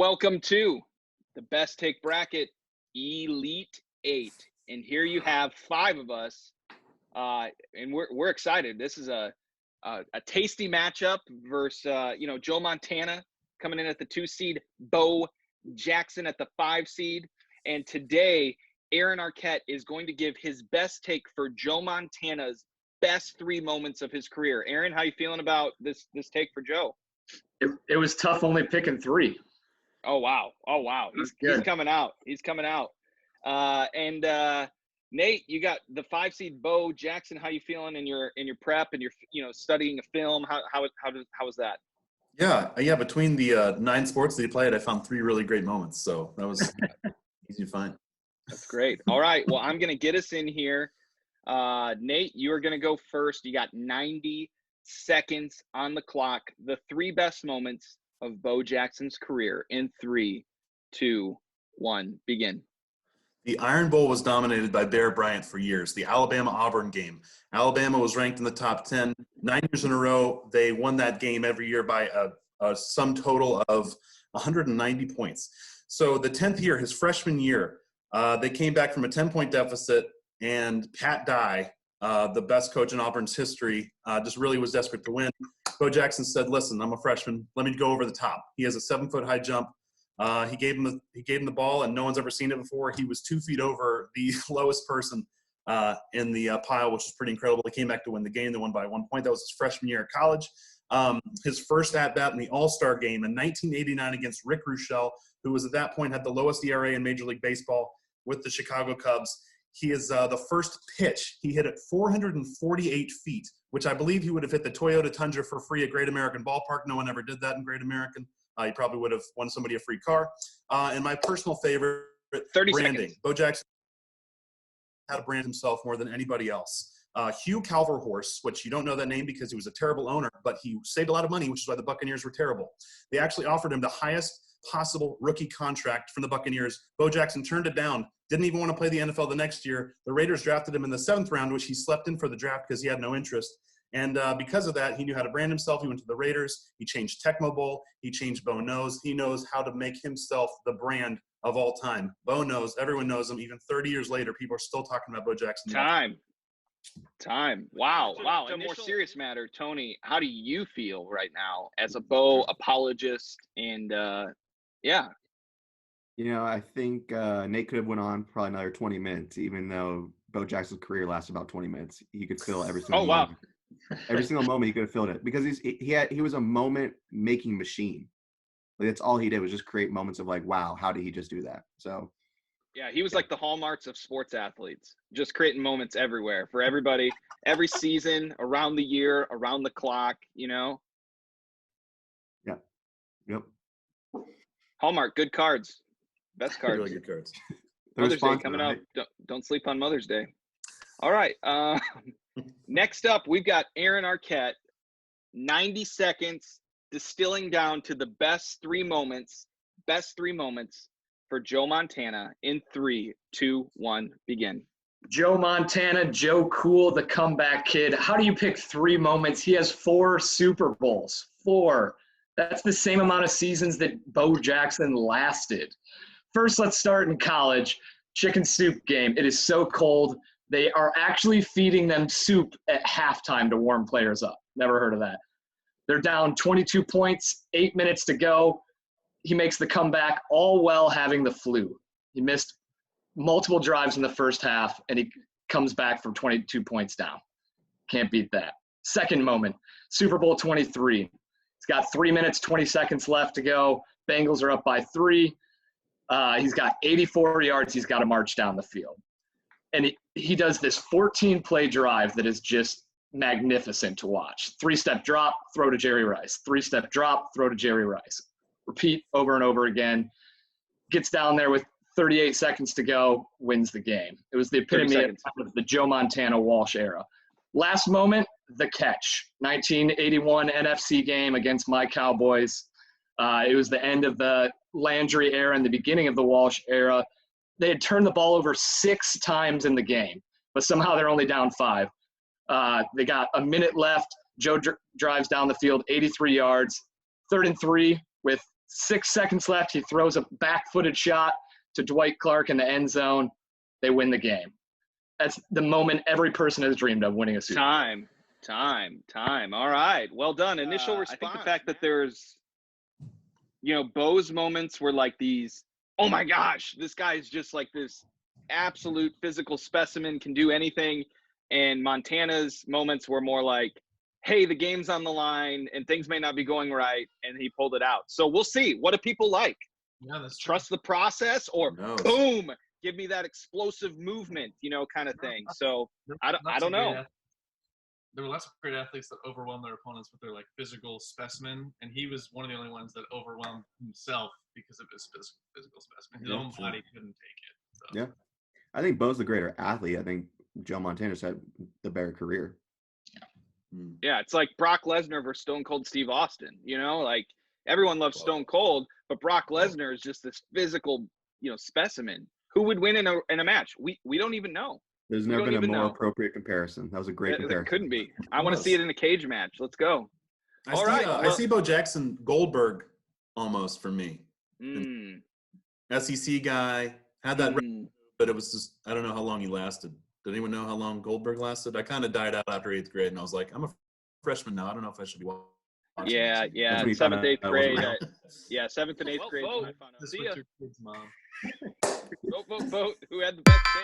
Welcome to the Best Take Bracket Elite 8. And here you have 5 of us. And we're excited. This is a tasty matchup versus Joe Montana coming in at the 2 seed, Bo Jackson at the 5 seed. And today, Aaron Arquette is going to give his best take for Joe Montana's best 3 moments of his career. Aaron, how you feeling about this take for Joe? It was tough only picking 3. Oh wow! He's coming out. Nate, you got the 5 seed Bo Jackson. How you feeling in your prep and your studying a film? How was that? Yeah. Between the 9 sports that he played, I found 3 really great moments. So that was easy to find. That's great. All right. Well, I'm gonna get us in here. Nate, you are gonna go first. You got 90 seconds on the clock. The 3 best moments of Bo Jackson's career in 3, 2, 1, begin. The Iron Bowl was dominated by Bear Bryant for years. The Alabama-Auburn game. Alabama was ranked in the top 10. 9 years in a row, they won that game every year by a sum total of 190 points. So the 10th year, his freshman year, they came back from a 10-point deficit, and Pat Dye, the best coach in Auburn's history, just really was desperate to win. Bo Jackson said, "Listen, I'm a freshman. Let me go over the top." He has a 7-foot high jump. He gave him the ball, and no one's ever seen it before. He was 2 feet over the lowest person in the pile, which is pretty incredible. He came back to win the game. They won by 1 point. That was his freshman year at college. His first at-bat in the All-Star game in 1989 against Rick Ruschel, who was at that point had the lowest ERA in Major League Baseball with the Chicago Cubs. He is the first pitch. He hit it 448 feet, which I believe he would have hit the Toyota Tundra for free at Great American Ballpark. No one ever did that in Great American. He probably would have won somebody a free car. And my personal favorite, 30 branding. seconds. Bo Jackson had to brand himself more than anybody else. Hugh Calverhorse, which you don't know that name because he was a terrible owner, but he saved a lot of money, which is why the Buccaneers were terrible. They actually offered him the highest possible rookie contract from the Buccaneers. Bo Jackson turned it down, didn't even want to play the NFL the next year. The Raiders drafted him in the 7th round, which he slept in for the draft because he had no interest. And because of that, he knew how to brand himself. He went to the Raiders. He changed Tecmo Bowl. He changed Bo Knows. He knows how to make himself the brand of all time. Bo knows. Everyone knows him. Even 30 years later, people are still talking about Bo Jackson. Time. Wow. In a more serious matter, Tony, how do you feel right now as a Bo apologist? And yeah. I think Nate could have went on probably another 20 minutes, even though Bo Jackson's career lasts about 20 minutes. He could fill every single moment. Wow. Every single moment he could have filled it because he was a moment making machine. Like that's all he did was just create moments of like, wow, how did he just do that? So yeah, he was like the hallmarks of sports athletes, just creating moments everywhere for everybody, every season, around the year, around the clock, Yeah. Yep. Hallmark, good cards. Best cards. Really good cards. Mother's Day coming up. Don't sleep on Mother's Day. All right. Next up, we've got Aaron Arquette. 90 seconds, distilling down to the best 3 moments for Joe Montana in 3, 2, 1, begin. Joe Montana, Joe Cool, the comeback kid. How do you pick 3 moments? He has 4 Super Bowls. 4. That's the same amount of seasons that Bo Jackson lasted. First, let's start in college. Chicken soup game. It is so cold. They are actually feeding them soup at halftime to warm players up. Never heard of that. They're down 22 points, 8 minutes to go. He makes the comeback, all while having the flu. He missed multiple drives in the first half, and he comes back from 22 points down. Can't beat that. Second moment, Super Bowl 23. He's got 3 minutes, 20 seconds left to go. Bengals are up by 3. He's got 84 yards. He's got to march down the field. And he does this 14-play drive that is just magnificent to watch. 3-step drop, throw to Jerry Rice. 3-step drop, throw to Jerry Rice. Repeat over and over again. Gets down there with 38 seconds to go, wins the game. It was the epitome of the Joe Montana Walsh era. Last moment, the catch. 1981 NFC game against my Cowboys. It was the end of the Landry era and the beginning of the Walsh era. They had turned the ball over 6 times in the game, but somehow they're only down 5. They got a minute left. Joe drives down the field, 83 yards. 3rd and 3 with 6 seconds left. He throws a back-footed shot to Dwight Clark in the end zone. They win the game. That's the moment every person has dreamed of, winning a Super Bowl. Time. All right. Well done. Initial response. I think the fact that there's, Bo's moments were like these, oh my gosh, this guy's just like this absolute physical specimen, can do anything. And Montana's moments were more like, hey, the game's on the line and things may not be going right, and he pulled it out. So we'll see. What do people like? Yeah, that's Trust the process, or boom, give me that explosive movement, kind of thing. So I don't know. There were lots of great athletes that overwhelmed their opponents with their like physical specimen, and he was one of the only ones that overwhelmed himself because of his physical specimen. His own body couldn't take it. So. Yeah, I think Bo's the greater athlete. I think Joe Montana just had the better career. Yeah, it's like Brock Lesnar versus Stone Cold Steve Austin. Like everyone loves Stone Cold, but Brock Lesnar is just this physical, specimen. Who would win in a match? We don't even know. There's never been a more appropriate comparison. That was a great comparison. It couldn't be. I want to see it in a cage match. Let's go. I see Bo Jackson Goldberg almost for me. SEC guy, had that, but it was just, I don't know how long he lasted. Did anyone know how long Goldberg lasted? I kind of died out after 8th grade, and I was like, I'm a freshman now. I don't know if I should be watching. Yeah. 7th, 8th grade. 7th and 8th grade. This was your kid's mom. Vote. Who had the best take?